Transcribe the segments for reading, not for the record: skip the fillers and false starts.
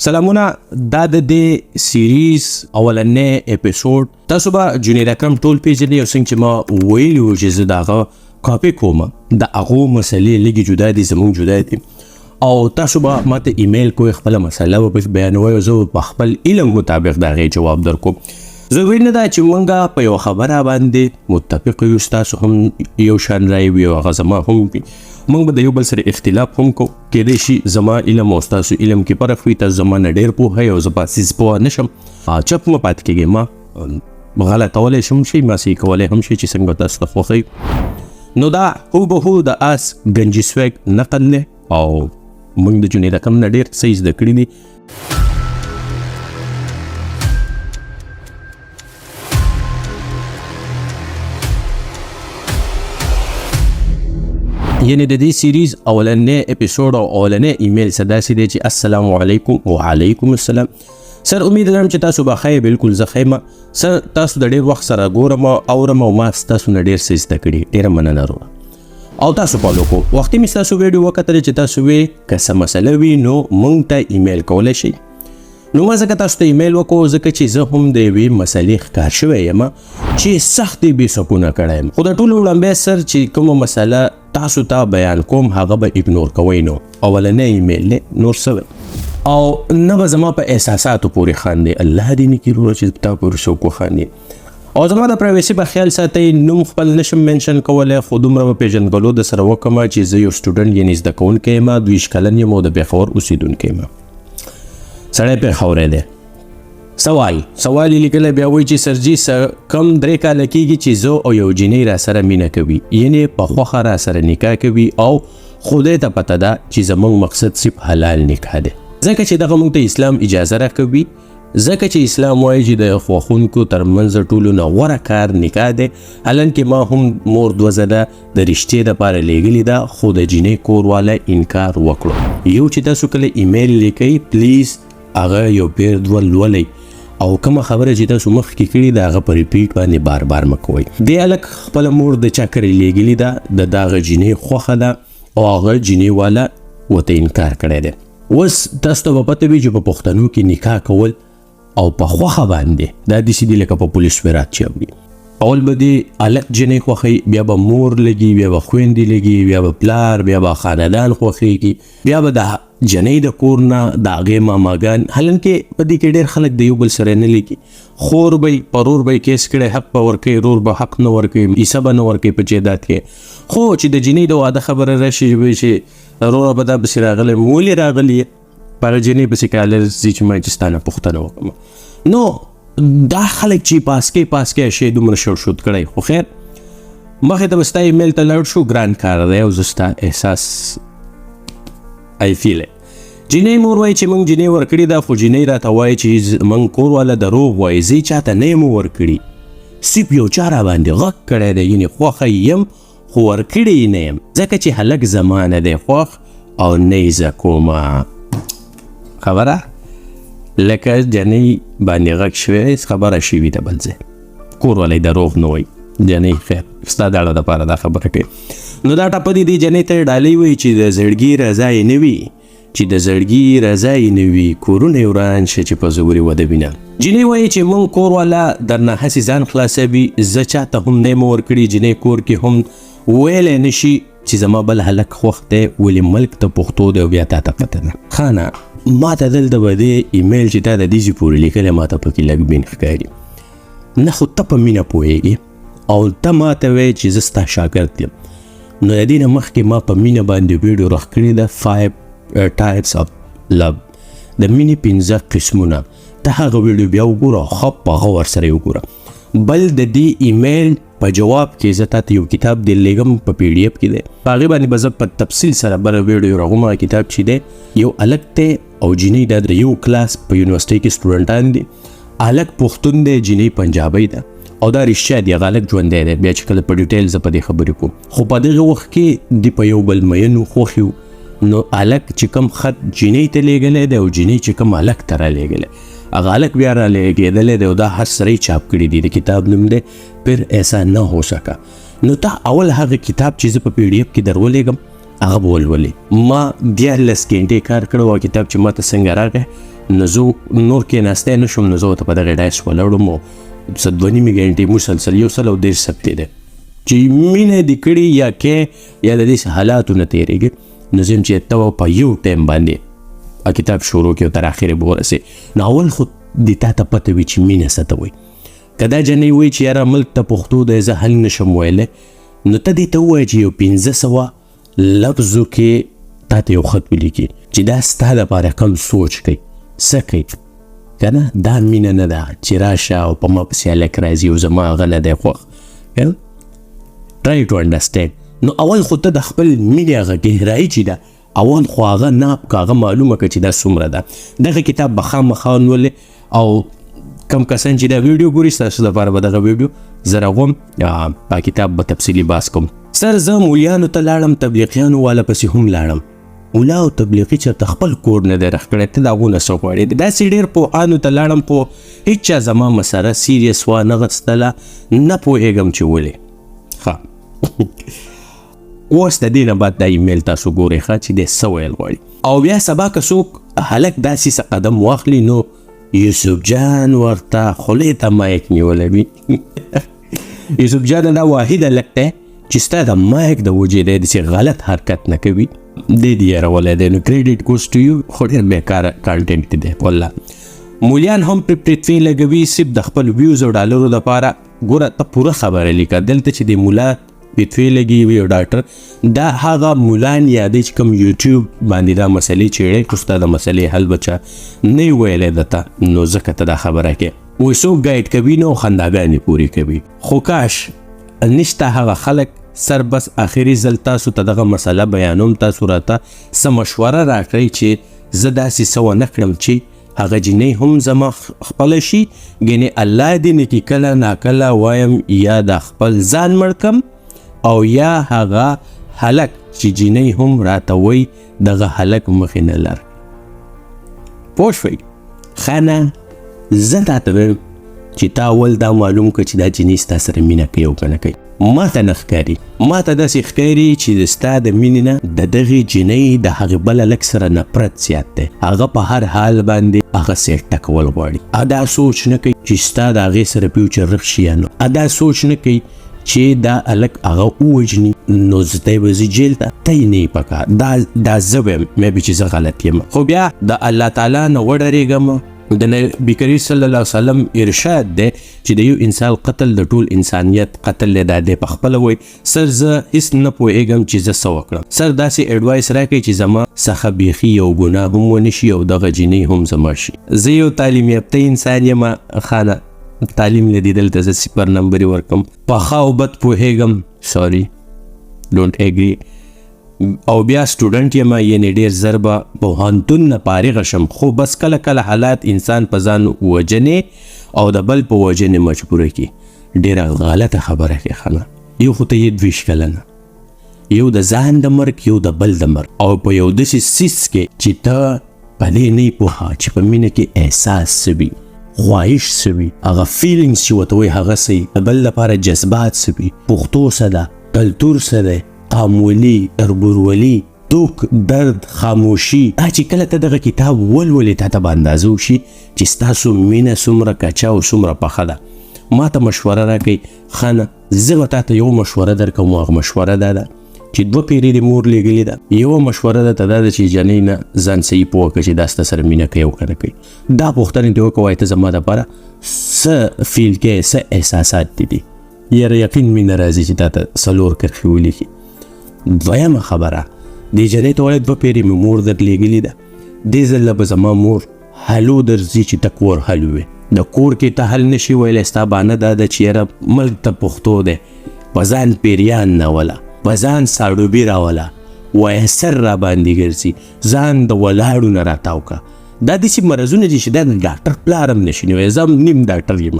سلامونه، دا د دې سیریز اولنې اپیسوډ تاسو به جنید اکرم ټول پیژنئ او څنګه چې ما ویلي وو چې زه د هغه کاپي کوم د هغو مسلې لږې جدا دي، زموږ جدا دي او تاسو به ماته ایمیل کوئ، خپله مسله به بیانوئ او زه په خپل علم مطابق د هغې جواب درکوم. ضروري نه ده چې موږ په یوه خبره باندې متفق یو، ستاسو هم یو شان رایې وي او هغه زما هم وي. موږ به د یو بل سره اختلاف هم کوو، کیدای شي زما علم او ستاسو علم کې فرق وي، تاسو زما نه ډېر پوهئ او زه په اساس پوه نه شم. چپ مه پاتې کېږئ، ما غلطولی شم شي، ما صحیح کولی هم شي چې څنګه تاسو ته خوښوي. نو دا هوبهو د آس ګنجي سویګ نقل دی او موږ د جنید اکرم نه ډېر څه زده کړي دي. یعنی د دې سیریز اولنې اپیسوډ او اولنې ایمیل څه داسې دی چې السلام علیکم وعلیکم السلام. سر امید لرم چې تاسو به ښه یې، بالکل زه ښه یم. سر تاسو د ډېر وخت سره ګورم او اورم او ما ستاسو نه ډېر څه زده کړي، ډېره مننه روه. او تاسو فالو کو وختي مې ستاسو ویډیو وکتل چې تاسو وې که څه مسله وي نو موږ ته ایمیل کولی شئ. نو ما ځکه تاسو ته ایمیل وکړو ځکه چې زه هم د یوې مسلې ښکار شوی یم چې سخت یې بې سکونه کړی یم، خو د ټولو وړاندې سر چې کومه مسله تاسو ته بیان کوم هغه به اګنور کوئ. نو اولنی ایمیل دی، نور څه او نه به زما په احساساتو پورې خاندي. الله دې نه کړي وروره چې تا پورې څوک وخاندي. او زما د پرایویسي به خیال ساتئ، نوم خپل نشم منشن کولی، خو دومره به پېژندګلو د سره وکړم چې زه یو سټوډنټ یعنې زده کوونکی یم، 22 کلن یم او د پېښور اوسېدونکی یم. سړی پېښوری دی. سوال یې لیکلی، بیا وایي چې سرجي کم 3 کاله کېږي چې زه او یو جینۍ را سره مینه کوي، یعنې په خوښه را سره نکاح کوي او خدای ته پته ده چې زموږ مقصد صرف حلال نکاح دی، ځکه چې دغه موږ ته اسلام اجازه راکوي، ځکه چې اسلام وایي چې د خوښونکو ترمنځ ټولو نه غوره کار نکاح دی. حالانکې ما هم مور 2 ځله د رشتې دپاره لیږلې ده، خو د جینۍ کورواله انکار وکړو. یو چې تاسو کله ایمیل لیکئ پلیز هغه یو پیر 2 لولئ او کومه خبره چې تاسو مخکې کړي د هغه په ریپیټ باندې بار بار مه کوئ. دې هلک خپله مور د چا کرې لیږلې ده، د دغه جینۍ خوښه ده او هغه جینۍ والا ورته انکار کړی دی. اوس تاسو ته به پته وي چې په پښتنو کې نکاح کول او په خوښه باندې دا داسې دي لکه په پولیس ورات چې وي. اول به دې هلک جینۍ خوښوي، بیا به مور لګي، بیا به خویندې لګي، بیا به پلار، بیا به خاندان خوښېږي، بیا به د جنۍ د کور نه د هغې ماماګان. حالانکې په دې کې ډېر خلک د یو بل سره نه لیکي، خور به یې پرور به یې کیس کړی، حق به ورکوي، رور به حق نه ورکوي، حصه به نه ورکوي په جایداد کې. خو چې د جنۍ د واده خبره راشي چې روره به دا پسې راغلی، ولې راغلی یې په هغه جنۍ پسې کاله ځي چې ما چې ستا نه پوښتنه وکړم. نو دا خلک چې پاسکې شی دومره شړشود کړی. خو خیر مخې ته به ستا ایمیل ته لاړ شو، ګران کار دی او زه ستا احساس I feel it. جینۍ مور وایي چې موږ جینۍ ورکړې ده، خو جینۍ راته وایي چې موږ کورواله دروغ وایي، زه یې چاته نه یم ورکړي، صرف یو چا را باندې غږ کړی دی، یعنې خوښه یم خو ورکړې یې نه یم، ځکه چې هلک زما نه دی خوښ او نه یې زه کومه. خبره لکه جنۍ باندې غږ شوی، خبره شوي ده بل ځای، کوروالی دروغ نه وایي. جنۍ خیر ستا د اړه دپاره دا خبره کوي. نو دا ټپه دې دې جنۍ ته یې ډالۍ وایي چې د زړګي رضا یې نه وي، چې د زړګي رضا یې نه وي، کورونه یې وران شه چې په زورې وده وینه. جنۍ وایي چې موږ کورواله درنه هسې ځان خلاصوي، زه چاته هم نه یم ورکړي، جنۍ کور کې هم ویلی نه شي چې زما بل هلک خوښ دی، ولې ملک ته پښتو دی او بیا تا ته پته نه. ښه نه ما ته دلته به دې ایمیل چې تا د دې پورې لیکلی ما ته پکې لږ بین ښکاري. نه خو ته په مینه پوهېږې او ته ما ته وایې چې زه ستا شاګرد یم. نو د دې نه مخکې ما په مینه باندې ویډیو رخ کړې ده، 5 types of love، د مینې 15 قسمونه. ته هغه ویډیو بیا وګوره، ښه په هغه ورسره یې وګوره. بل د دې ایمیل په جواب کې زه تاته یو کتاب دی لیږم په PDF کې دی، په هغې باندې به زه په تفصیل سره بله ویډیو راغوم. هغه کتاب چې دی یو هلک دی او جینۍ دا د یو کلاس په یونیورسټۍ کې سټوډنټان دي، هلک پښتون دی، جینۍ پنجابۍ ده او دا رښتیا دی، هغه هلک ژوندی دی. بیا چې کله په ډیټیل زه په دې خبرې کوم، خو په دغه وخت کې دوی په یو بل مینو خوښ یو. نو هلک چې کوم خط جینۍ ته لیږلی دی او جینۍ چې کوم هلک ته را لیږلی، هغه هلک بیا را لیږېدلی دی او دا هر سره یې چاپ کړي دي. د کتاب نوم دی پھر ایسا نه ہو سکا. نو ته اول هغه کتاب چې زه په PDF کې در ولېږم هغه به ولولې. ما 14 ګنټې کار کړی او کتاب چې ما ته څنګه راغی نو زه نور کېناستی نه شوم، نو زه ورته په دغې ډایس ولاړم او څه 2.5 غنټې مسلسل 130 ثبتې دی چې مینه دې کړي یا کې یا د دې حالاتو نه تېرېږي. نو زه یم چې ته په یو ټایم باندې کتاب شروع کړې او تر اخرې به ورسې. نو اول خو دې تا ته پته وي چې مینه څه ته وایي. که دا جنۍ وایي چې یاره ملک ته پښتو دی زه حل نشم ویلی، نو ته دې ته ووایه چې یو 500 لفظو کې تا ته یو خط ولیکي چې دا ستا دپاره کم سوچ کوي، څه کوي که نه. دا مینه نه ده چې راشه او په ما پسې هلک راځي او زما هغه نه دی خوښ. try to understand. نو اول خو ته د خپل مینې هغه ګهرایي چې ده اول خو هغه ناپ که هغه معلومه که چې دا څومره ده. دغه کتاب به خامخا ولولې او کم کسان چې دا ویډیو ګوري ستاسو دپاره به دغه ویډیو زه راغوم کتاب به تفصیلي بحث کوم. سر زه مولیانو ته لاړم، تبلیغیانو والا پسې هم لاړم. مولا او تبلیغي چېرته خپل کور نه دی رخ کړی، ته د هغو نه څه غواړې. داسې ډېر پوهانو ته لاړم خو هېڅ چا زما مسره سیریس وانه غوښتله، نه پوهېږم چې ولې. ښه اوس د دې نه بعد دا ایمیل تاسو ګورئ ښه چې دی څه ویل غواړي. او بیا سبا که څوک هلک داسې څه قدم واخلي نو یوسف جان ورته خولې ته مایک نیولی وي. یوسف جان دا واحد هلک دی چې ستا د مایک د وجې دی داسې غلط حرکت نه کوي، دی دې یېرولی دی. نو کریډیټ ګوز ټو یو، خو ډېر بېکاره کانټینټ دی والله. مولیان هم پرې پرتفې لګوي صرف د خپل ویوز او ډالرو دپاره. ګوره ته پوره خبره لیکه دلته چې د مولا پتوې لګي وي او ډاکټر، دا هغه مولان یادوي چې کوم یوټیوب باندې دا مسلې چیړی خو ستا د مسلې حل بچه نه یې ویلی درته، نو ځکه ته دا خبره کوې. وایي څوک ګایډ کوي نو خنداګانې پورې کوي. خو کاش نشته هغه خلک. سر بس آخري ځل تاسو ته دغه مسله بیانوم، تاسو راته څه مشوره راکړئ چې زه داسې څه ونه کړم چې هغه جنۍ هم زما خپله شي. ګنې الله دې نه کي کله ناکله وایم یا د خپل ځان مړ کم او یا هغه هلک چې جنۍ هم راته وایي دغه هلک مخې نه لر. پوه شوئ؟ ښه نه زه تاته وایم چې تا اول دا معلوم کړه چې دا جنۍ ستا سره مینه کوي او که نه کوي. ما ته نه ښکاري، ما ته داسې ښکاري چې ستا د مینې نه د دغې جنۍ د هغې بل هلک سره نفرت زیات دی. هغه په هر حال باندې هغه سې ټکول غواړي. دا سوچ نه کوي چې ستا د هغې سره فیوچر رخ شي یا نو. دا سوچ نه کوي چې دا هلک هغه ووژني نو زه ته یې به ځي جیل ته، ته یې نه یې پکار. دا زه وایم میبي چې زه غلط یم. خو بیا د الله تعالی نه وډرېږم. د نبي کریم صلی الله علیه وسلم ارشاد دی چې د یو انسان قتل د ټول انسانیت قتل دی. دا دی پخپله وایي. سر زه هېڅ نه پوهېږم چې زه څه وکړم. سر داسې اډوایس راکوي چې زما څخه بیخي یو ګناه هم ونه شي او دغه جنۍ هم زما شي. زه یو تعلیم یافته انسان یم خانه، تعلیم لدی دلته زه 0 نمبرې ورکم. پخه او بد پوهېږم، سوري ډونټ اګري. او بیا سټوډنټ یم، یعنې ډېر زر به پوهنتون نه فارغه شم، خو بس کله کله حالات انسان په ځان وجنې او د بل په وجنې مجبوره کړي. ډېره غلطه خبره کوي ښه نه. یو خو ته یې 22 کلنه، یو د ځان د مرګ یو د بل د مرګ، او په یو داسې څیز کې چې ته په دې نه یې پوهه چې په مینه کې احساس څه وي، خواهش څه وي، هغه فیلینګس چې ورته وایي هغه څه وي، د بل لپاره جذبات څه وي، پښتو څه ده، کلتور څه دی، قامولي، تربورولي، توک، درد، خاموشي. دا چې کله ته دغه کتاب ولولې تا ته به اندازه وشي چې ستاسو مینه څومره کچه او څومره پخه ده. ما ته مشوره راکوئ ښه نه. زه به تا ته یو مشوره درکوم، هغه مشوره دا ده چې 2 پیرې د مور لیږلې ده. یوه مشوره درته دا ده چې جنۍ نه ځان صحیح پوه کړه چې دا ستا سره مینه کوي او که نه کوي. دا پوښتنې دې وکړه ته زما دپاره څه فیل کوې، څه احساسات دي دي. یاره یقین مینه راځي چې تا ته 4 کرښې ولیکي. دویمه خبره، دې جنۍ ته وایه 2 پیرې مې مور در لیږلې ده. دې ځل به زما مور حلو درځي چې ته کور حل وې. د کور کې ته حل نشي ویلی، ستا بانه دا ده چې یاره ملک ته پښتو دی، په ځان پیریان نه وله، په ځان ساړوبي راوله، وایه سر را باندې ګرځي، ځان د ولاړو نه راتاو که. دا داسې مرضونه دي چې دا د ډاکټر پلار هم نشي نیولی. زه هم نیم ډاکټر یم،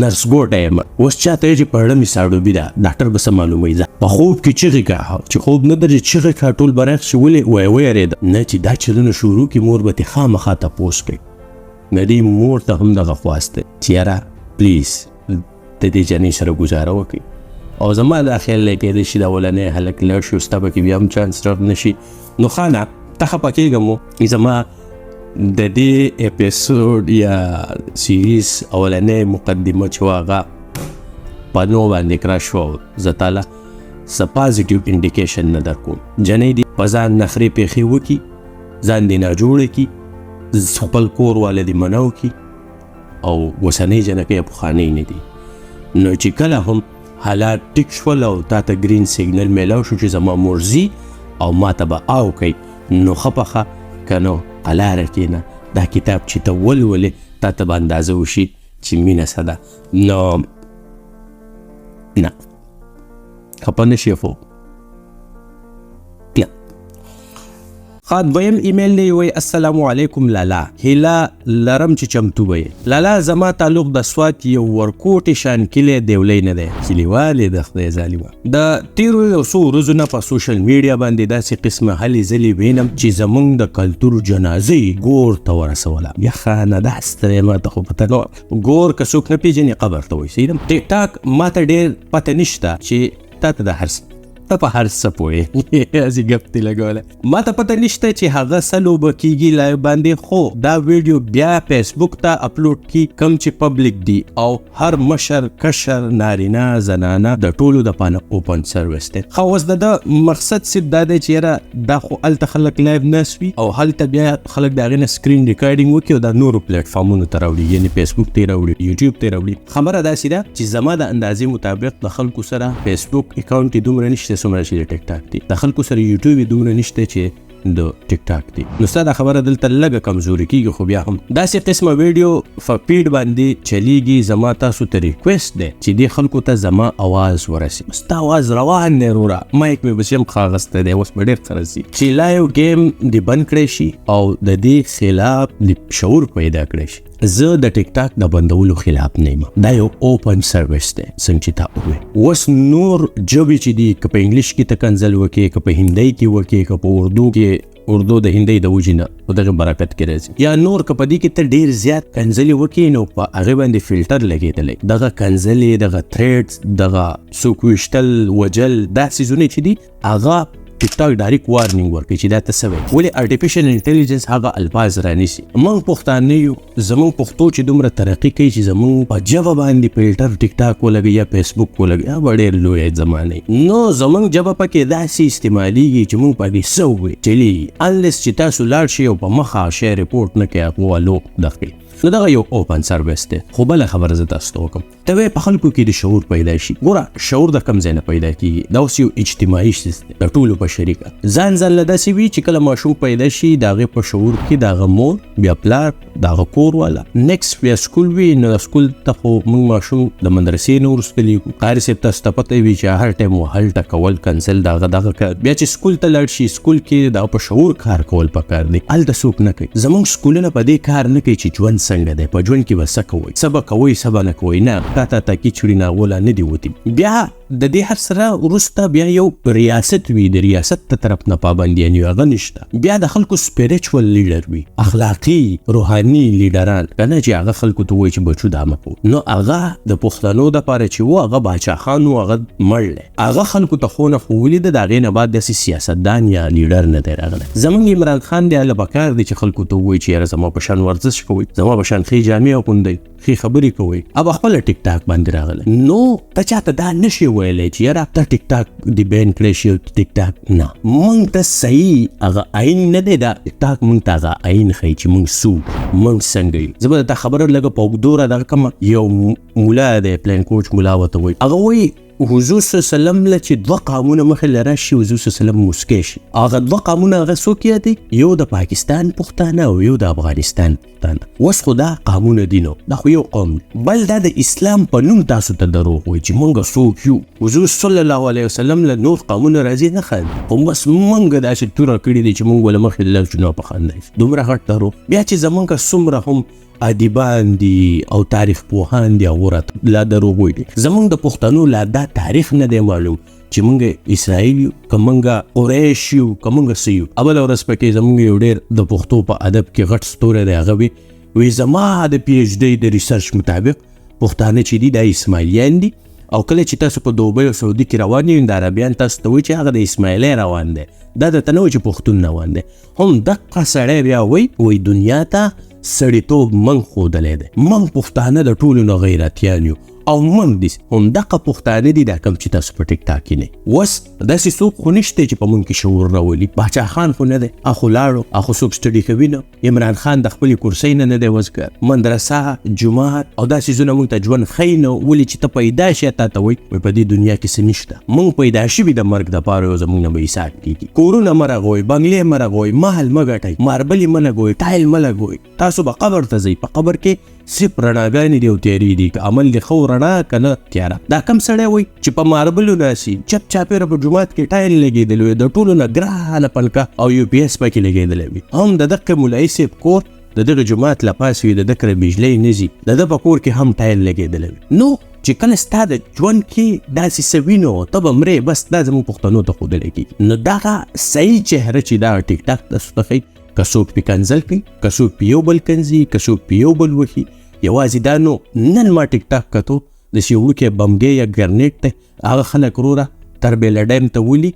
نرس ګوټه یم. اوس چاته یې چې په اړه مې ساړوبي ده، ډاکټر به څه معلوموي. ځه په خوب کې چغې که، چې خوب نه درځي چغې که، ټول به رخ شي. ولې ویرېده نه چې دا چلونه شروع کړي، مور به ترې خامخا تپوس کوي. د دې مور ته هم دغه خواست دی چې یاره پلیز د دې جنۍ سره ګزاره وکړي. او زما دا خیال دی کېدای شي دا اولنی هلک لاړ شي، ستا به کې بیا هم چانس رغ نه شي. نو ښه نه ته خفه کېږم، زما د دې اپیسوډ یا سیریز اولنۍ مقدمه چې هغه په نو باندې کرا شو، زه تعالی څه پازیټیو انډیکیشن نه درکوم. جنۍ دې په ځان نخرې پیښې وکړي، ځان دې ناجوړه کړي، خپل کور والا دې منع وکړي او اوسنۍ جنکۍ پخوانۍ نه دي. نو چې کله هم حالات ټیک شول او تا ته ګرین سیګنل میلاو شو چې زما مور ځي او ما ته به او کوي، نو ښه پخه که نو په لاره کښېنه، دا کتاب چې ته ولولې تا ته به اندازه وشي چې مینه څه ده. نو نه خفه نه شي خو نه. دویم ایمیل دی وایي السلام علیکم لالا، هیله لرم چې چمتو به یې. لالا زما تعلق د سوات یو ورکوټې شان کلی دیولی نه دی، کلیوالې د خدای ظالمه. د تیرو یو څو ورځو نه په سوشل میډیا باندې داسې قسمه هلې ځلې وینم چې زمونږ د کلتور جنازې ګور ته ورسوله. یخه نه دا ستړی ما ته خو پته نه وه، ګور که څوک نه پېژني قبر ته وایي. صحیح ده. ټیک ټاک ما ته ډېر پته نشته چې تا ته د هر څه ته په هر څه پوهې هسې ګپ دې لګولی. ما ته پته نشته چې هغه څه لوبه کېږي لایو باندې، خو دا ویډیو بیا فیسبوک ته اپلوډ کړي کوم چې پبلیک دی او هر مشر کشر نارینه زنانه د ټولو دپاره اوپن سروس دی. خو اوس د مقصد صرف دا دی چې یاره دا خو هلته خلک لایو ناست وي او هلته بیا خلک د هغې نه سکرین ریکارډینګ وکړي او دا نورو پلیټفارمونو ته راوړي، یعنې فیسبوک ته یې راوړي، یوټیوب ته یې راوړي. خبره داسې ده چې زما د اندازې مطابق د خلکو سره فیسبوک اکاونټ یې دومره نشته څومره چې د ټیک ټاک دی، د خلکو سره یوټیوب یې دومره نشته چې د ټیک ټاک دی. نو ستا دا خبره دلته لږه کمزوري کېږي، خو بیا هم داسې قسمه ویډیو په پیډ باندې چلیږي. زما تاسو ته ریکویسټ دی چې دې خلکو ته زما اواز ورسي. ستا اواز روان دی وروره، مایک مې بس یم ښه اخیستی دی، اوس به ډېر ښه رسي چې لایو گیم دې بند کړی شي او د دې خلاف د شعور پیدا کړی شي. زه د ټیک ټاک د بندولو خلاف نه یم، دا یو اوپن سروس دی څنګه چې تا وویل. اوس نور ژبې چې دي که په انګلیش کې ته کنځل وکړې، که په هندۍ کې وکړې، که په اردو کې، اردو د هندۍ د وجې نه په دغه برکت کې راځي، یا نور که په دې کې ته ډېر زیات کنځلې وکړې نو په هغې باندې فلټر لګېدلی. دغه کنځلې، دغه تھریډز، دغه څوک ویشتل، وجل، دا څیزونه چې دي هغه ټیک ټاک ډایرکټ وارنینګ ورکوي چې دا ته څه وایي. ولې ارټیفیشل انټیلیجنس هغه الفاظ رانیسي. موږ پښتانه یو، زموږ پښتو چې دومره ترقي کوي چې زموږ په ژبه باندې فلټر ټیک ټاک ولګوي یا فیسبوک ولګوي، دا به ډېر لویه زمانه. نو زموږ ژبه پکې داسې استعمالیږي چې موږ پکې څه ووایو چلیږي، انلیس چې تاسو لاړ شئ او په مخه شی رپورټ نه کوي هغه والو داخل. نو دغه یو اوپن سروس دی. خو بله خبره زه تاسو ته وکړم، ته وایې په خلکو کې د شعور پیدا شي. ګوره شعور د کوم ځای نه پیدا کېږي، دا اوس یو اجتماعي شیز دی د ټولو په شریکه. ځان له داسې وي چې کله ماشوم پیدا شي د هغې په شعور کې د هغه مور، بیا پلار، د هغه کور والا، نیکسټ بیا سکول وي. نو سکول ته خو موږ ماشوم د مدرسې نه وروستلی کړو. قاري صاحب تاسو ته پته وي چې هر ټایم هلته کول کنسل دغه کار. بیا چې سکول ته لاړ شي، سکول کې د په شعور کار کول پکار دی، هلته څوک نه کوي. زموږ سکولونه په دې کار نه کوي چې ژوند څنګه دی، په ژوند کې به څه کوئ، څه به کوئ، څه به نه کوئ. نه، تا ته تاکي چوړي ناغوله نه دي وتي. بیا د دې هر سره وروسته بیا یو ریاست وي، د ریاست ته طرف نه پابندیان یو هغه نشته. بیا د خلکو سپیریچول لیډر وي، اخلاقي روحاني لیډران، که نه چې هغه خلکو ته وایي چې بچو دا مه کوو. نو هغه د پښتنو دپاره چې و هغه باچا خان و، هغه مړ دی، هغه خلکو ته خونه خو ولیده، د هغې نه بعد داسې سیاستدان یا لیډر نه دی راغلی. زموږ عمران خان دی، هله پکار دی چې خلکو ته ووایي چې یاره زما په شان ورزش کوئ، زما په شان ښې جامې اغوندئ، ښې خبرې کوئ. اب خپله ټیک ټاک باندې راغلی. نو ته چاته دا نشي ویلی چې یاره ته ټیک ټاک د بین کړی شي او ټیک ټاک نه. موږ ته صحیح هغه عین نه دی، دا ټیک ټاک موږ ته هغه عین ښایي چې موږ څوک، موږ څنګه یو. زه به درته خبره لږه په اوږدو دغه کومه، یو مولا دی پلین کوچ مولا ورته وایي، هغه وایي حضور صلی الله علیه وسلم له چې 2 قامونه مخې له راشي، حضور صلی الله علیه وسلم موسکی شي. هغه 2 قامونه هغه څوک یادي؟ یو د پاکستان پښتانه او یو د افغانستان پښتانه. اوس خو دا قامونه دي، نو دا خو یو قوم دی. بل دا د اسلام په نوم تاسو ته دروغ وایي چې موږ څوک یو. حضور صلی الله علیه وسلم له نور قامونه راځي نه ښایي، خو بس موږ داسې توره کړي دي چې موږ له مخې له جنو په خندا دومره غټ دروغ. بیا چې زموږ څومره هم ادیبان دي او تاریخ پوهان دي هغه راته لا دروغ وایي. زموږ د پښتنو لا دا تاریخ نه دی معلوم چې موږ اسرائیل یو، که موږ قریش یو، که موږ څه یو. بله ورځ پکې زموږ یو ډېر د پښتو په ادب کې غټ ستوری دی، هغه وي زما د پی ایچ ډي د ریسرچ مطابق پښتانه چې دي دا اسماعیلیان دي او کله چې تاسو په دوبۍ او سعودي کې روان یې د عربیان تاسو ته وایي چې هغه د اسماعیلی روان دی دا درته نه وایي چې پښتون روان دی هم دقه سړی بیا وایي دنیا ته سړیتوب موږ ښودلی دی موږ پښتانه د ټولو نه غیرتیان یو او موږ دي همدغه پښتانه دي دا کوم چې تاسو په ټیک ټاک کې نه اوس داسې څوک خو نشته چې په موږ کې شعور راولي باچا خان خو نه دی اخو لاړو اخو څوک سټډي کوي نه عمران خان د خپلې کرسۍ نه دی وزګر مدرسه جومات او دا څیزونه موږ ته ژوند ښیي نه ولې چې ته پیدا شې تا ته وایي په دې دنیا کې څه نشته موږ پیدا شوي د مرګ دپاره یو زموږ نه به حساب کېږي کورونه مه رغوئ بنګلې مه رغوئ محل مه ګټئ ماربلې مه لګوئ ټایل مه لګوئ تاسو به قبر ته ځئ په قبر کې صرف رڼاګانې دي او تیارې دي که عمل دې ښه رڼا که نه تیاره دا کم سړی وایي چې په ماربلو ناسي چپ چاپېره په جومات کې ټایل لګېدلی وي د ټولو نه ګرانه پلکه او یو پي ایس پکې لګېدلی وي هم د دغه مولایي صاحب کور د دغه جومات له پاسه وي د ده کره بجلی نه ځي د ده په کور کې هم ټایل لګېدلی وي نو چې کله ستا د ژوند کې داسې څه وینو ته به مرې بس دا زموږ پښتنو ته ښودلی کېږي نو دغه صحیح چهره چې دا ټیک ټاک تاسو ته ښایي که څوک پې کنځل کوي که څوک پې یو بل کنځي که څوک پې یو بل وهي یوازې دا نو نن ما ټیک ټاک کتو د یو وړوکی بمګی یا ګرنیټ دی هغه خلک وروره تربیله ډیم ته ولي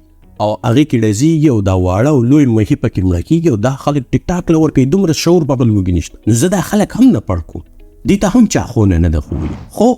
او هغې کې ډزیږي او دا واړه او لوی مهي پکې مړه کېږي او دا خلک ټیک ټاک له ورکوي دومره شعور په بل وږي نشته نو زه دا خلک هم نه پړ کوم دې ته هم چا ښونه نه ده ښوولي خو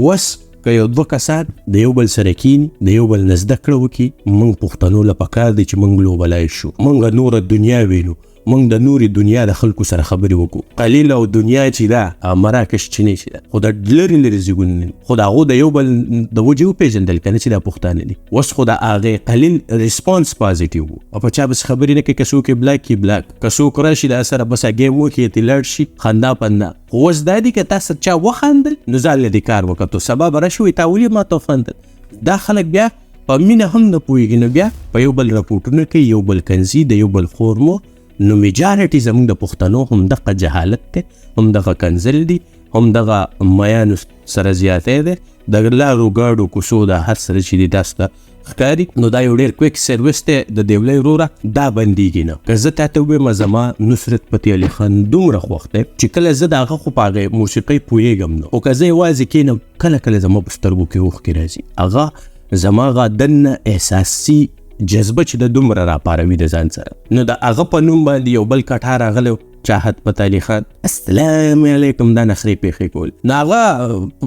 اوس که یو دوه کسان د یو بل سره کیني د یو بل نه زده کړه وکړي موږ پښتنو له پکار دی چې موږ لوبلای شو موږ نوره دنیا وینو موږ د نورې دنیا د خلکو سره خبرې وکړو قلیل او دنیا چې ده مراکش چینی چې ده خو د لرې لرې ځایونه خو د هغو د یو بل د وجې وپېژندل که نه چې دا پښتانه دي اوس خو د هغې قلیل ریسپانس پازیټیو و او په چا بس خبرې نه کوي که څوک یې بلاک کړي بلاک که څوک راشي د سره بس ګیم وکړي یې لاړ شي خندا پندا خو اوس دا دي که تا سره چا وخندل نو ځان له دې کار وکړو سبا به راشي وایي تا ولې ما ته وخندل دا خلک بیا په مینه هم نه پوهېږي نو بیا په یو بل راپورټونه کوي یو بل کنځي د یو بل خورمو نو میجارټي زموږ د پښتنو هم دغه جهالت دی هم دغه کنځل دي هم دغه میانو سره زیاتی دی د لارو ګاډو کوڅو د هر سره چې دي تاسو ته ښکاري نو دا یو ډېر کویک سروس دی د دیولۍ وروره دا بندېږي نه که زه تا ته ووایم زما نصرت فتح علي خان دومره خوښ دی چې کله زه د هغه خو په هغې موسیقۍ پوهېږم نه خو که زه یوازې کښېنم کله کله زما په سترګو کې اوښکې راځي هغه زما هغه دننه احساسي جذبه چې د دومره راپاروي د ځان سره نو د هغه په نوم باندې یو بل کټار راغلی شاهد فتح علي خان السلام علیکم دا نخرې پېښې کول نو هغه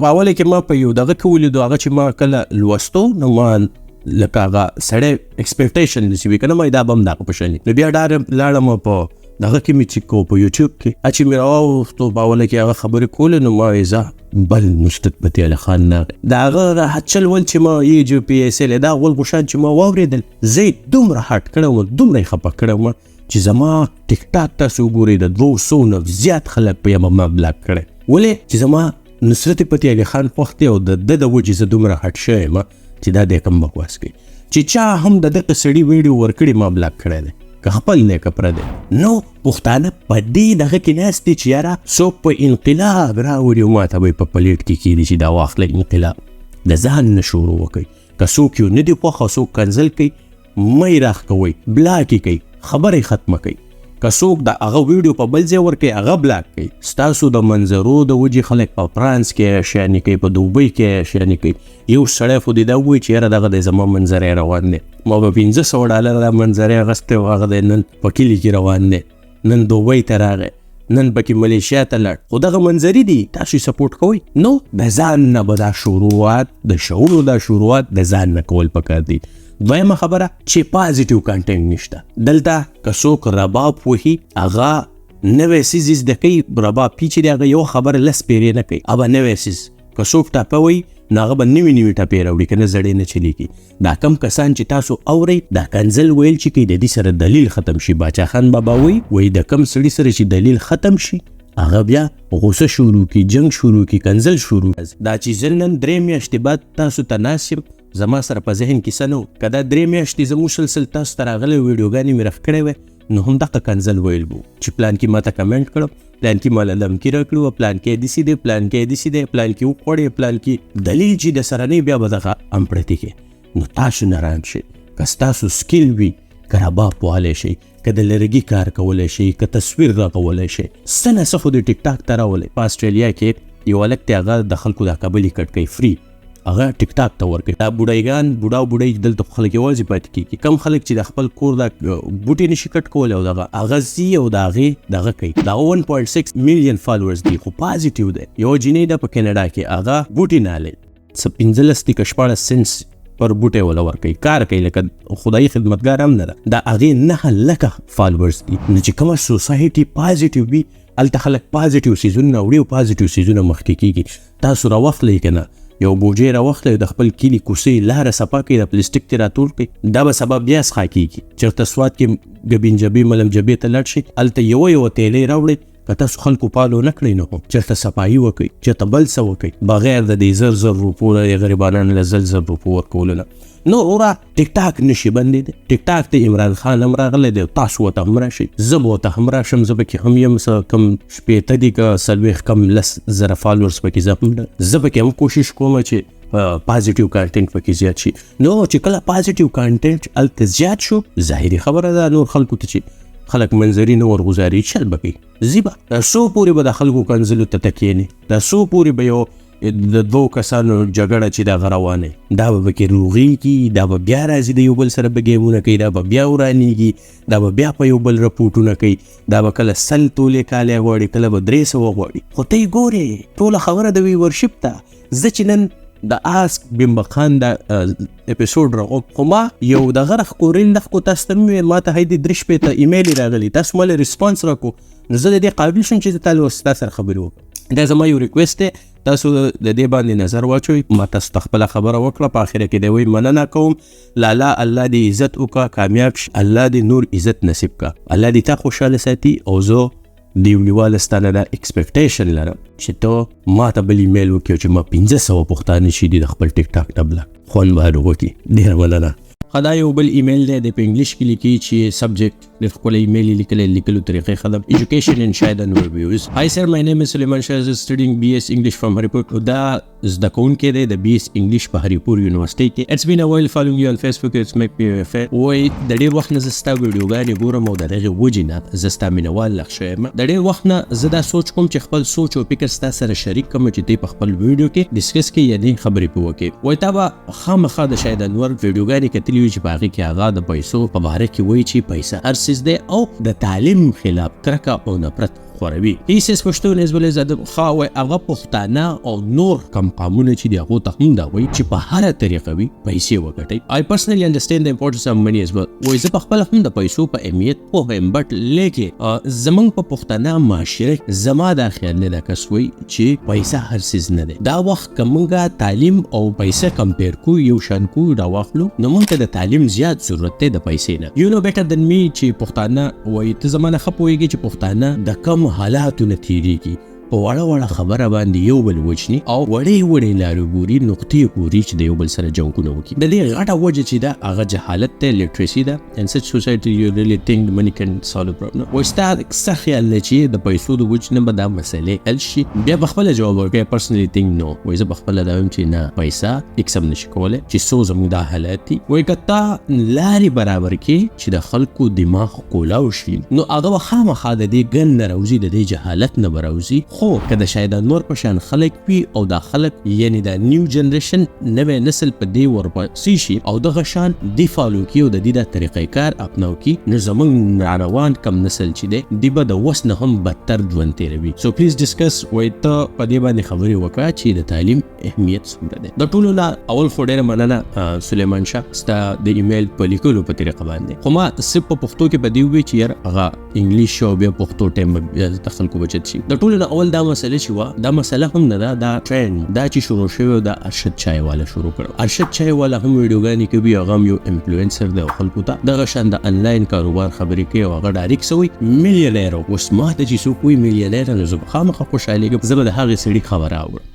په اوله کې ما په یو دغه کې ولیدو هغه چې ما کله لوستو نو ما لکه هغه سړی ایکسپیکټیشن داسې وي که نه ما دا به هم دغه په شان نو بیا لاړم په دغه کې مې چې کو په یوټیوب کې چې مې راواوښتو په اوله کې هغه خبرې کولې نو ما زه بل نصرت فتح علي خان ناغی د هغه راحت چل ول چې ما یې جو پی ایس ایل دا ول غوشان چې ما واورېدل زه یې دومره هټ کړی وم دومره یې خفه کړی وم چې زما ټیک ټاک تاسو وګورئ د 200 نه زیات خلک په یمه ما بلاک کړی ولې چې زما نصرت فتح علي خان خوښ دی او د ده د وجې زه دومره هټ شوی یم چې دا دی کم بکواس کوي چې چا هم د دغه سړي ویډیو ورکړي ما بلاک کړی دی که خپل دی که پردی نو پښتانه په دې دغه کې ناست دي چې یاره څوک په انقلاب راوړي او ما ته به یې په پلیټ کې کېدي چې دا واخله انقلاب د ځان نه شروع وکړئ که څوک یو نه دي خوښ او څوک کنځل کوي مه یې راښکوئ بلاک یې کوئ خبره یې ختمه کوئ که څوک د هغه ویډیو په بل ځای ورکوي هغه بلاک کوي ستاسو د منظرو د وجې خلک په فرانس کې شیانې کوي په دوبۍ کې شیانې کوي یو سړی خو دې دا ووایي چې یاره دغه دی زما منظرې روان دی ما به $500 دا منظرې اخیستی و هغه دی نن په کلي کې روان دی نن دوبۍ ته راغی نن پکې ملیشیا ته لاړ خو دغه منظرې دي تاسو یې سپورټ کوئ نو د ځان نه به دا شروعات د شعورو دا شروعات د ځان نه کول پکار دي دویمه خبره چې پازیټیو کانټینټ نشته دلته که څوک رباب وهي هغه نوی څیز زده کوي رباب پی چې دی هغه یو خبره لس پیرې نه کوي هغه نوی څیز که څوک ټاپه وایي نو هغه به نوي نوي ټپې راوړي که نه زړې نه چلیږي دا کم کسان چې تاسو اورئ دا کنځل ویل چې کوي د دې سره دلیل ختم شي باچا خان بابا وایي د کم سړي سره چې دلیل ختم شي هغه بیا غوسه شروع کی جنگ شروع کی کنځل شروع دا چې زه نن 3 میاشتې بعد تاسو ته ناست یم زما سره په ذهن کې څه نه و که دا 3 میاشتې زه مسلسل تاسو ته راغلی ویډیوګانې مې رف کړی وی نو هم دغه کنځل ویل به چې پلان کې ما ته کمنټ کړم پلان کې ما له لمکي راکړو پلان کې داسې دی پلان کې داسې دی پلان کې وخوړې پلان کې دلیل چې د سره نه بیا به دغه امپړتي کې نو تاسو نران شئ که ستاسو سکیل وي که رباب وهلی شئ که د لرګي کار کولی شئ که تصویر راغولی شئ څه نه څه خو د ټیک ټاک ته راولئ په اسټرالیا کې یو هلک دی هغه د خلکو دا کبلې کټ کوي فري هغه ټیک ټاک ته ورکوي. دا بوډایګان بوډا او بوډۍ دلته خلک یوازې پاتې کېږي. کم خلک چې د خپل کور دا بوټي نشي کټ کولی او هغه ځي او د هغې دغه کوي. دا 1.6 میلیون فالوورز دي خو پازیټیو دی. یوه جینۍ ده په کینیډا کې هغه بوټي نه هلی 15 که 14 سنس پر بوټی ولا ورکوي، کار کوي لکه خدایي خدمتګار هم نه ده. د هغې 9 لکه فالوورز دي. نو چې کومه سوسایټي پازیټیو وي هلته خلک پازیټیو سیزونه وړي او پازیټیو سیزونه مخکې کېږي. تاسو راوخلی که نه یو بوجۍ راوخلی د خپل کلي کوڅې لاره صفا کوي، د پلاستیک ترې راټول کړي، دا به سبا بیا څښا کېږي. چېرته سوات کې ګبینجبې ملم جبې ته لاړ شي هلته یوه تیلۍ راوړئ، که تاسو خلکو پالو نه کړئ نو چېرته صفایي وکړئ، چېرته بل څه وکړئ بغیر د دې 1000 روپو د غریبانانو له 1000 روپو ورکولو نه. نو وروره ټیک ټاک نشي بندېدی. ټیک ټاک ته عمران خان هم راغلی دی، تاسو ورته هم راشئ، زه به ورته هم راشم. زه پکې هم یم، کم 80 دي که 40 کم 10,000 فالوورز پکې زه هم زه پکې هم کوشش کوم چې پازیټیو کانټینټ پکې زیات شي. نو چې کله پازیټیو کانټینټ هلته زیات شو ظاهري خبره ده نور خلکو ته چې خلک منظري نه ورغوزاري چل به کوي. زی به دا څو پورې به د خلکو کنځلو ته تکینې، دا څو پورې به یو د 2 کسانو جګړه چې دا غروانه دا به پکې روغېږي، دا به بیا راځي د یو بل سره به ګیمونه کوي، دا به بیا ورانېږي، دا به بیا په یو بل رپوټونه کوي، دا به کله 100 تولې کالی غواړي، کله به 300 غواړي. خو ته یې ګورې ټوله خبره د ویورشپ ته. زه چې نن د آسک بمبق خان د اپیسوډ راغوم خو ما یو دغه راښکورین دغه تاسو ته مې ما ته هیدې 3 شپېته ایمیل راغلی، تاسو مله ریسپانس راکړو. نو زه د دې قابل شم چې تاسو سره خبرې وکړم. دا زما یو ریکویسټ دی، تاسو د دې باندې نظر واچوئ. ما تاسو ته خپله خبره وکړه، په اخره کې دی وایي مننه کوم، لالا الله دې عزت وکړه، کامیاب شي، الله دې نور عزت نصیب کړه، الله دې تا خوشحاله ساتي. او زه د یولیواله ستانه دا اکسپیکټیشن لرم چې ته ما ته بل ایمیل وکړو چې ما 500 پښتانه چې دي د خپل ټیک ټاک نه بلاک خوند به وکړي. ډېره مننه. دا یو بل ایمیل دی د په انګلیش کې لیکي چې سبجیکټ د خپل ایمیل لیکلو طریقې خدم ایجوکیشن ان شاهد انور ویوز. هاي سر مای نیم از سلیمان شاه سټډینګ BS انګلیش فرام هریپور. دا زده کوونکی دی د BS انګلیش په هریپور یونیورسيټي کې. اټس بین ا وایل فالوینګ یو ان فیسبوک، اټس میک می فیر. وای د ډیر وخت نه زستا ویډیوګانې ګورم او دغه وجنه زستا مینوال لښه. د ډیر وخت نه زه دا سوچ کوم چې خپل سوچ او فکر ستا سره شریک کوم چې دی په خپل ویډیو کې ډیسکس کې یعنی خبرې پوه کې. وای تا به خامخا د شاهد انور ویډیوګانې کتلې چې باغی کې هغه د پیسو په باره کې وایي چې پیسې هر څه دی او د تعلیم خلاف کرکه او نفرت خوروي. He says Pashtoon as well as خاوه هغه پښتانه او نور کم قامونه چې دی هغه ته هم دا وایي چې په هر طریقه وي پیسې وګټي. I personally understand the importance of money as well. وایي زه په خپل هم د پیسو په اهمیت پوهیم، بټ لیکن زمونږ په پښتانه معاشره زما دا خیال نه ده کس وایي چې پیسه هر څه نه دی. دا وخت کومګه تعلیم او پیسې کمپیر کو یو شان کو دا واخلو نو موږ ته د تعلیم زیات ضرورت دی د پیسې نه. You know better than me چې پښتانه وایي ته زمانه خپويږي چې پښتانه د کم حالاتو نه تیریږي، په وړه خبره باندې یو بل وجني او وړې لارې ګوري نقطې پورې چې د یو بل سره جنګونه وکړي. د دې غټه وجه چې ده هغه جهالت دی، لیټریسي ده. ان سچ سوسایټي یو ریلی تھنک منی کین سالو پرابلم. وایي ستا څه خیال دی چې د پیسو د وجې نه به دا مسئلې حل شي؟ بیا په خپله جواب ورکوي پرسنلی تھنک نو. وایي زه په خپله دا وایم چې نه، پیسه هیڅ هم نشي کولی چې څو زموږ دا حالات دي. وایي که تا لارې برابر کړي چې د خلکو دماغ کولاو شي نو هغه به خامخا د دې ګن نه راوځي، د دې جهالت نه به راوځي. خو که د شاهد انور په شان خلک وي او دا خلک یعنی دا نیو جنریشن نوی نسل په دې ورپسې شي او دغه شان دی فالو کړي او د دې دا طریقې کار اپناو کړي نو زموږ روان کم نسل چې دی دی به د وس نه هم بدتر ژوند تېروي. سو پلیز ډسکس. وایي ته په دې باندې خبرې وکړه چې د تعلیم اهمیت څومره دی. د ټولو نه اول خو ډېره مننه سلیمان شاه ستا د ایمیل په لیکلو په طریقه باندې. خو ما صرف په پښتو کې به دې ووایي چې یار هغه انګلیش او بیا پښتو ټایم د خلکو بچت شي. د ټولو نه اول دا مسله چې دا مسله هم نه ده، دا ټرند دا چې شروع شوی دا ارشد چای والا شروع کړو. ارشد چای والا هم ویډیوګانې کوي، هغه هم یو انفلوئنسر دی او خلکو ته دغه شان د انلاین کاروبار خبرې کوي او هغه ډایرکټ سوی میلیونر. اوس ما ته چې څوک وایي میلیونر نو زه خامخا خوشحالېږم، زه به د هغې سړي خبره اورم.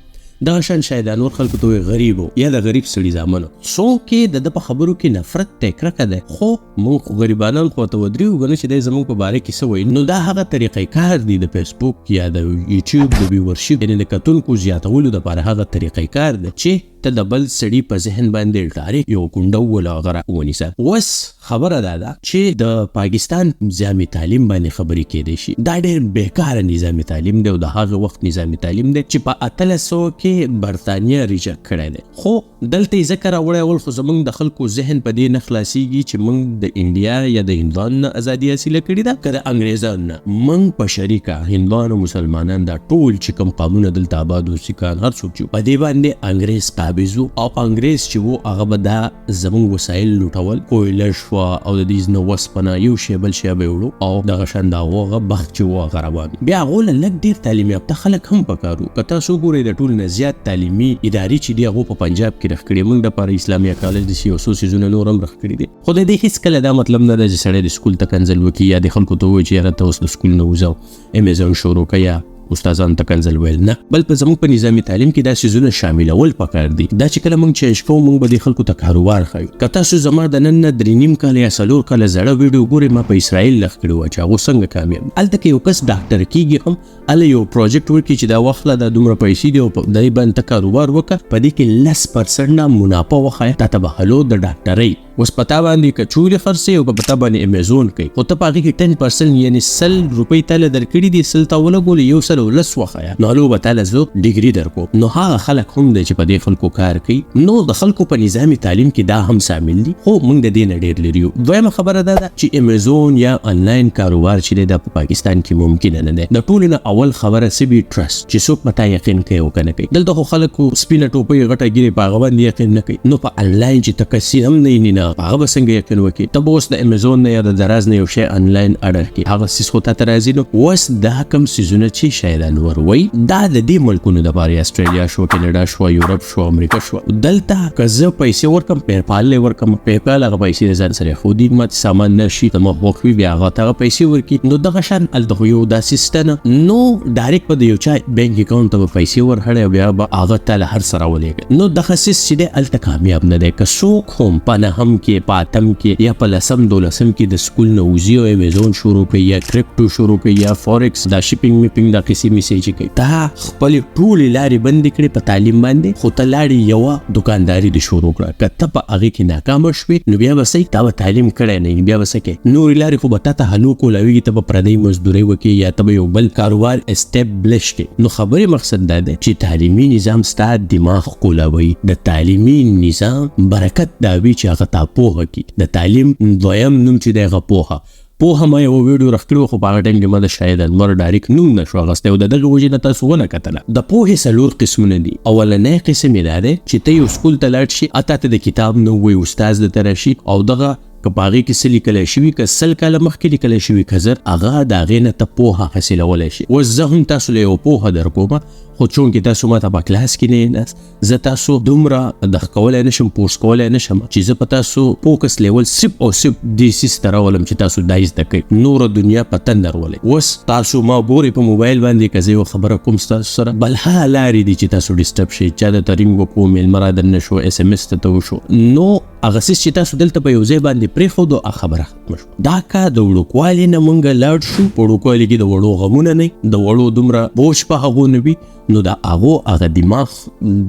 دغه شان شاید انور خلکو ته وایي غریب یا د غریب سړي زامنو. څوک یې د په خبرو کې نفرت دی، کرکه دی، خو موږ غریبانان خو ته ودرېږو که نه چې دی زموږ په باره کې څه وایي. نو دا هغه طریقې کار دی د فیسبوک یا د یوټیوب د ویورشپ یعنې د کتونکو زیاتولو دپاره هغه طریقې کار دی چې ته د بل سړي په ذهن باندې ډایرکټ یو کونډه ولا ونیسه. اوس خبره ده چې د پاکستان نظامي تعلیم باندې خبرې کېدې شي. دا ډېر بیکاره نظامي تعلیم دی او د هغه وخت نظامي تعلیم دی چې په 1800 کې برتانیا ریجکټ کړی دی. خو دلته یې ذکر راوړی ول خو زموږ د خلکو ذهن په دې نه خلاصېږي چې موږ د انډیا یا د هندوانو نه ازادي حاصله کړې ده که د انګریزانو نه. موږ په شریکه هندوان او مسلمانان دا ټول چې کوم قومونه دلته آباد و سیکان هر څوک چې په دې باندې انګریز قابض و او انګریز چې و هغه به دا زموږ وسایل لوټول، کویله شوه او د دې نه وسپنه یو شی بل شی به وړو او دغه شان د هغه بخت چې و هغه روان. بیا هغو له لږ ډېر تعلیم یافته خلک هم پکارو. که تاسو ګورئ د ټولو نه زیات تعلیمي ادارې چې دي هغو په پنجاب کې رخ کړي. موږ دپاره اسلامیا کالج داسې یو څو څیزونه نور هم رخ کړي دي. خو د دې هېڅکله دا مطلب نه ده چې سړی د سکول ته کنځل وکړي یا د خلکو ته ووایي چې یاره ته اوس د سکول نه وځه امیزون شروع که یا استادان ته کنځل ویل نه، بل په زموږ په نظامي تعلیم کې دا څیزونه شاملول پکار دي. دا چې کله موږ چینج کوو موږ به د خلکو ته کاروبار ښیو. که تاسو زما د نن نه 3.5 کاله یا 4 کاله زړه ویډیو ګورئ ما په اسرائیل لخ کړي وه چې هغو څنګه کامیاب. هلته کې یو کس ډاکټر کېږي هم هله یو پروجیکټ ورکړي چې دا واخله دا دومره پیسې دي او په دې باندې ته کاروبار وکړه، په دې کې 10% نه منافع وښایه، تا ته به هلو د ډاکټرۍ اوس پتا باندې کچوري خرڅي او پتا باندې امیزون کوي. خو ته په هغې کې 10% یعنی 100 روپۍ تاله درکړي دي 100 ته ولګولې 110 وښایه نو هلو به تاله زه ډیګري درکو. نو هغه خلک هم دی چې په دې خلکو کار کوي. نو د خلکو په نظامي تعلیم کې دا هم شامل دي. خو موږ د دې نه ډېر لري یو. دویمه خبره دا ده چې امیزون یا انلاین کاروبار چې دی دا په پاکستان کې ممکن نه دی. د ټولو نه اول خبره څه وي ټرست، چې څوک په تا یقین کوي او که نه کوي. دلته خو خلکو سپینه ټوپۍ غټه ګیرې په هغه باندې یقین نه کوي. نو په انلاین چې ته کسي هم نه یې نه په هغه به څنګه یقین وکړي. ته به اوس د امیزون نه یا د دراز نه یو شی انلاین اډر کړي، هغه څیز خو تا ته راځي. نو اوس دا کوم څیزونه چې شاید انور وایي دا د دې ملکونو دپاره استرالیا شو، کینیډا شو، یورپ شو، امریکا شو، دلته که زه پیسې ورکړم پیپال یې ورکړم، پیپال هغه پیسې د ځان سره ایښودي ماته سامان نه شي ته مخ وي بیا هغه ته هغه پیسې ورکړي. نو دغه شان هلته خو یو داسې سیسټم نو ډایرکټ به د یو چا بینک اکاونټ ته به پیسې ورهړی او بیا به هغه ته له هر څه راولېږي. نو دغه سیس چې دی هلته کامیاب نه دی. که څوک هم په نهم کې په اتم کې یا په 10 12 کې د سکول نه وځي او امیزون شروع کوي یا کرپټو شروع کوي یا فورکس دا شیپینګ میپینګ دا قصې میسې چې کوي، دا خپلې ټولې لارې بندې کړې په تعلیم باندې. خو ته لاړې یوه دوکانداري دې شروع کړه، که ته په هغې کې ناکامه شوې نو بیا به څه تا به تعلیم کړی نه بیا به څه کوې. نورې لارې خو به تا ته هلو کولاویږي، ته به پردۍ مزدورۍ وکړې یا ته به یو بل کاروبار اسټیبلش کړې. نو خبرې مقصد دا دی چې تعلیمي نظام ستا دماغ کولاوي. د تعلیمي نظام برکت دا وي چې هغه تا پوهه کړي. د تعلیم دویم نوم چې دی هغه پوهه ما یو ویډیو رخ کړی خو په هغه ټایم کې ما د شاهد انور ډایرکټ نوم نشو اخیستی او د دغې وجې نه تاسو ونه کتله. د پوهې 4 قسمونه دي. اولنی قسم یې دا دی چې ته یو سکول ته لاړ شي اته ته د کتاب نه ووایي استاز درته راشي او دغه که په هغې کې څه لیکلی شوي که 100 کاله مخکې لیکلی شوي که زر هغه د هغې نه ته پوهه حاصلولی شي. اوس زه هم تاسو له یو پوهه در کومه خو چونکې تاسو ما ته په کلاس کې نه یاست زه تاسو دومره دغه کولی نه شم پوسټ کولی نه شم چې زه په تاسو فوکس لیول صرف او صرف دې سیس ته راولم چې تاسو دا زده کوئ نوره دنیا په تندر ولئ. اوس تاسو ما ګورئ په موبایل باندې که زه یو خبره کوم ستاسو سره بلها لارې دي چې تاسو ډسټرب شئ، چا درته رینګ وکړو، میلمه را دننه شو، اس ام اس ته وشو، نو هغه څیز چې تاسو دلته په یو ځای باندې پرېښودو هغه خبره ختمه شوه. دا کار د وړوکوالي نه موږ لاړ شو. په وړوکوالي کې د وړو غمونه نه د وړو دومره بوج په هغو نه وي نو د هغه دماغ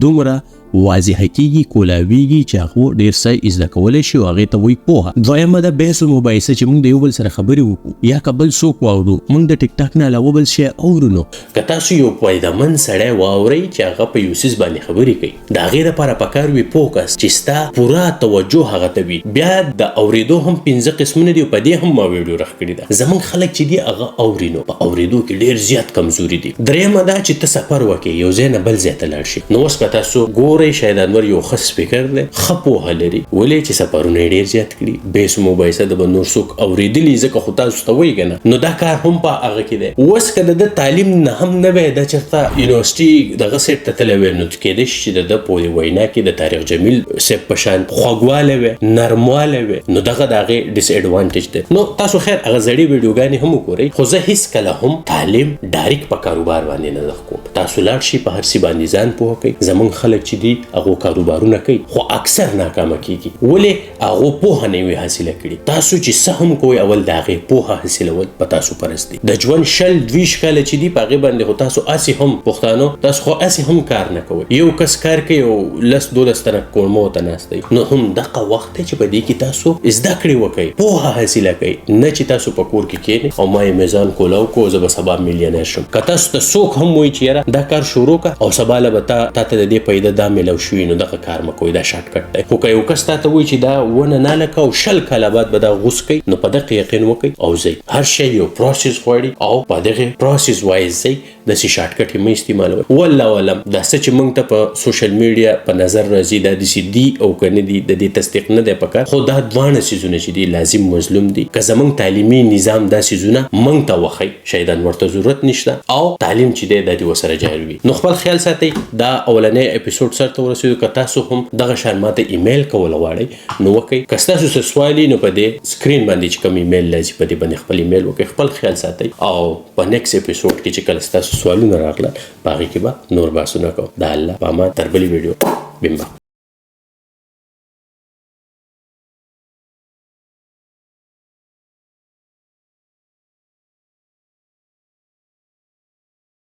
دومره واضحه کېږي کولاویږي چې هغو ډېر څه زده کولی شي او هغې ته وایي پوهه. دویمه ده بحث و مباحثه چې موږ د یو بل سره خبرې وکړو یا که بل څوک واورو. موږ د ټیک ټاک نه علاوه بل شی اورو. نو که تاسو یو فایدهمند سړی واورئ چې هغه په یو څیز باندې خبرې کوي د هغې دپاره پکار وي فوکس چې ستا پوره توجه هغه ته وي. بیا د اورېدو هم 5 قسمونه دي او په دې هم ما ویډیو رخ کړې ده. زموږ خلک چې دي هغه اوري نو په اورېدو کې ډېر زیات کمزوري دي. درېیمه دا چې ته سفر وکړې یو ځای نه بل ځای ته لاړ شي. نو اوس که تاسو ګورئ شاهد انور یو ښه سپیکر دی ښه پوهه لري ولې چې سفرونه یې ډېر زیات کړي بحث و مباحثه د به نور څوک اورېدلي ځکه خو تاسو ته وایي که نه نو دا کار هم په هغه کې دی. اوس که د ده تعلیم نه هم نه وی دا چېرته یونیورسټي دغه سیټ ته تللی وی نو کېدای شي چې د ده په وینا کې د طارق جمیل صاحب په شان خوږوالی وی نرموالی وی نو دغه د هغې ډس ایډوانټیج دی. نو تاسو خیر هغه زړې ویډیوګانې هم وګورئ خو زه هېڅکله هم تعلیم ډایرکټ په کاروبار باندې نه زده کوم. تاسو لاړ شئ په هر څه باندې ځان پوهه کوئ. زموږ خلک چې دي دي هغه کاروبارونه کوي خو اکثر ناکامه کیږي ولې هغه پوهه نه وي حاصله کړي تاسو چې څه هم کوئ اول د هغې پوهه حاصلول په تاسو پرست دي د ژوند 20 کاله چې دي په هغې باندې خو تاسو هسې هم پښتانو تاسو خو هسې هم کار نه کوئ یو کس کار کوي او 10-12 تنه کولمو ته ناست دی نو هم دغه وخت دی چې په دې کې تاسو زده کړې وکئ پوهه حاصله کړئ نه چې تاسو په کور کې کښېنئ او ما یې میزان کولاو کو زه به سبا میلیونر شم که تاسو ته څوک هم وایي چې یاره دا کار شروع کړه او سبا له به تا ته د دې پیدا دا میلاو شوي نو دغه کار مه کوئ دا شارټ کټ دی خو که یو کس تا ته وایي چې دا ونه نه لکه او 20 کاله بعد به دا غوس کوي نو په دغه یقین وکئ او ځئ هر شی یو پروسس غواړي او په دغه پروسس وایز ځئ داسې شارټ کټ یې مه استعمالوئ والله علم دا څه چې موږ ته په سوشل میډیا په نظر راځي دا داسې دي او که نه دي د دې تصدیق نه دی پکار خو دا دواړه څیزونه چې دي لازم مظلوم دي که زموږ تعلیمي نظام دا څیزونه موږ ته وښیي شهید انور ته ضرورت نشته او تعلیم چې دی دا دې ورسره جاري وي نو خپل خیال ساتئ دا اولنی اپیسوډ سرته ورسېدو که تاسو هم دغه شان ماته ایمیل کول غواړئ نو وکئ که ستاسو څه سوال وي نو په دې سکرین باندې چې کوم ایمیل راځي په دې باندې خپل ایمیل وکئ خپل خیال ساتئ او په نیکسټ اپیسوډ کې چې کله ستاسو سوالونه راغلل په هغې کې به نور بحثونه کوو د الله په امان تر بلې ویډیو بمبق